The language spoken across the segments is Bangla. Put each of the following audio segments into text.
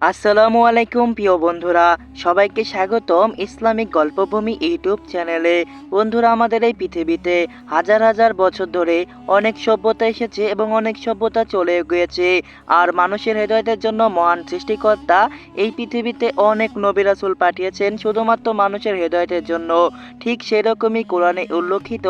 আসসালামু আলাইকুম প্রিয় বন্ধুরা, সবাইকে স্বাগতম ইসলামিক গল্পভূমি ইউটিউব চ্যানেলে। বন্ধুরা, আমাদের এই পৃথিবীতে হাজার হাজার বছর ধরে অনেক সভ্যতা এসেছে এবং অনেক সভ্যতা চলে গিয়েছে। আর মানুষের হেদায়েতের জন্য মহান সৃষ্টিকর্তা এই পৃথিবীতে অনেক নবী রাসূল পাঠিয়েছেন শুধুমাত্র মানুষের হেদায়েতের জন্য। ঠিক সেরকমই কোরআনে উল্লেখিত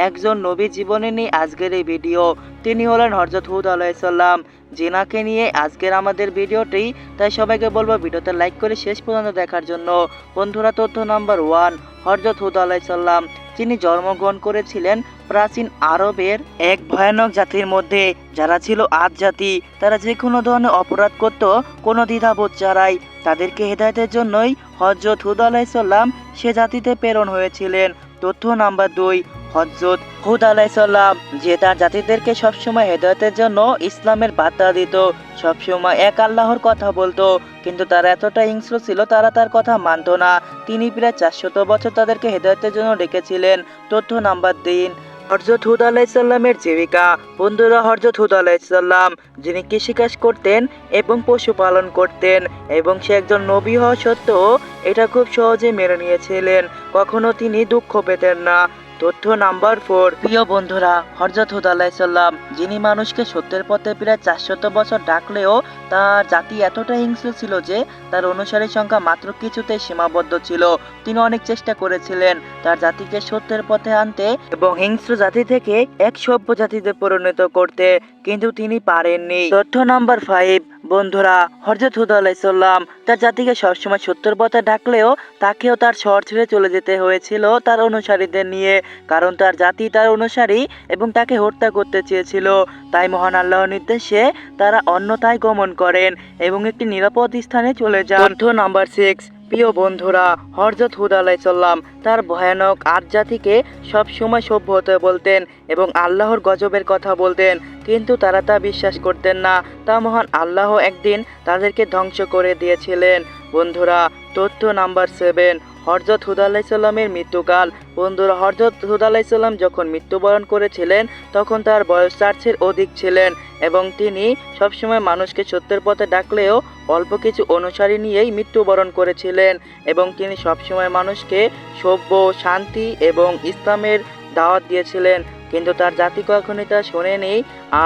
একজন নবী জীবনে নিয়ে আজকের এই ভিডিও। তিনি হলেন হযরত হুদ আলাইহিস সালাম, জিনাকে নিয়ে আজকের আমাদের ভিডিওটি। তাই সবাইকে বলবো ভিডিওতে লাইক করে শেষ পর্যন্ত দেখার জন্য। বন্ধুরা, তথ্য নাম্বার 1, হযরত হুদ আলাইহিস সালাম যিনি জন্মগ্রহণ করেছিলেন প্রাচীন আরবের এক ভয়ানক জাতির মধ্যে, যারা ছিল আদ জাতি। তারা যে কোনো ধরনের অপরাধ করত কোনো দ্বিধাবোধ ছাড়াই। তাদেরকে হেদায়েতের জন্যই হযরত হুদ আলাইহিস সালাম সে জাতিতে প্রেরণ হয়েছিলেন। তথ্য নাম্বার 2, হযরত হুদ আলাইহিস সালাম যে তার জাতিদেরকে সবসময় হেদায়েতের জন্য ইসলামের বার্তা দিত, সবসময় এক আল্লাহর কথা বলতো, কিন্তু তারা এতটা হিংস্র ছিল, তারা তার কথা মানত না। তিনি প্রায় 400 বছর তাদেরকে হেদায়েতের জন্য ডেকেছিলেন। তথ্য নাম্বার 3, হযরত হুদ আলাইহিস সালামের জীবিকা। বন্ধুরা, হযরত হুদ আলাইহিস সালাম যিনি কৃষিকাজ করতেন এবং পশুপালন করতেন, এবং সে একজন নবী হওয়া সত্ত্বেও এটা খুব সহজে মেনে নিয়েছিলেন। কখনো তিনি দুঃখ পেতেন না। তথ্য নাম্বার 4, প্রিয় বন্ধুরা, হযরত হুদ আলাইহিস সালাম যিনি মানুষকে সত্যের পথে প্রায় 400 বছর ডাকলেও তার জাতি এতটা হিংস্র ছিল যে তার অনুসারীর সংখ্যা মাত্র কিছুতেই সীমাবদ্ধ ছিল। তিনি অনেক চেষ্টা করেছিলেন তার জাতিকে সত্যের পথে আনতে এবং হিংস্র জাতি থেকে এক সভ্য জাতিতে পরিণত করতে, কিন্তু তিনি পারেননি। তথ্য নাম্বার 5, বন্ধুরা, হযরত হুদ আলাইহিস সালাম তার জাতিকে সবসময় সত্যের পথে ডাকলেও তাকেও তার শহর ছেড়ে চলে যেতে হয়েছিল তার অনুসারীদের নিয়ে, কারণ তার জাতি তার অনুসারী এবং তাকে হত্যা করতে চেয়েছিল। তাই মহান আল্লাহর নির্দেশে তারা অন্যথায় গমন করেন এবং একটি নিরাপদ স্থানে চলে যান। তথ্য নাম্বার 6, প্রিয় বন্ধুরা, হযরত হুদ আলাইহিস সালাম তার ভয়ানক আদ জাতিকে সব সময় সভ্য হতে বলতেন এবং আল্লাহর গজবের কথা বলতেন, কিন্তু তারা তা বিশ্বাস করতেন না। তা মহান আল্লাহ একদিন তাদেরকে ধ্বংস করে দিয়েছিলেন। বন্ধুরা, তথ্য নাম্বার 7, হযরত হুদ আলাইহিস সালামের মৃত্যুকাল। বন্ধুরা, হযরত হুদ আলাইহিস সালাম যখন মৃত্যুবরণ করেছিলেন তখন তার বয়স 400-এর অধিক ছিলেন এবং তিনি সবসময় মানুষকে সত্যের পথে ডাকলেও অল্প কিছু অনুসারী নিয়েই মৃত্যুবরণ করেছিলেন, এবং তিনি সবসময় মানুষকে সভ্য, শান্তি এবং ইসলামের দাওয়াত দিয়েছিলেন, কিন্তু তার জাতি কখনই তা শোনেনি,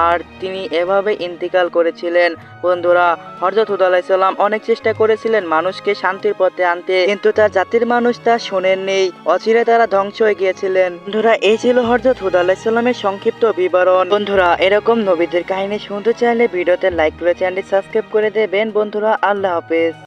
আর তিনি এভাবে ইন্তিকাল করেছিলেন। বন্ধুরা, হযরত হুদ আলাইহিস সালাম অনেক চেষ্টা করেছিলেন মানুষকে শান্তির পথে আনতে, কিন্তু তার জাতির মানুষ তা শোনেননি। অচিরে তারা ধ্বংস হয়ে গিয়েছিলেন। বন্ধুরা, এই ছিল হযরত হুদ আলাইহিস সালামের সংক্ষিপ্ত বিবরণ। বন্ধুরা, এরকম নবীদের কাহিনী শুনতে চাইলে ভিডিওতে লাইক করে চ্যানেলটি সাবস্ক্রাইব করে দেবেন। বন্ধুরা, আল্লাহ হাফেজ।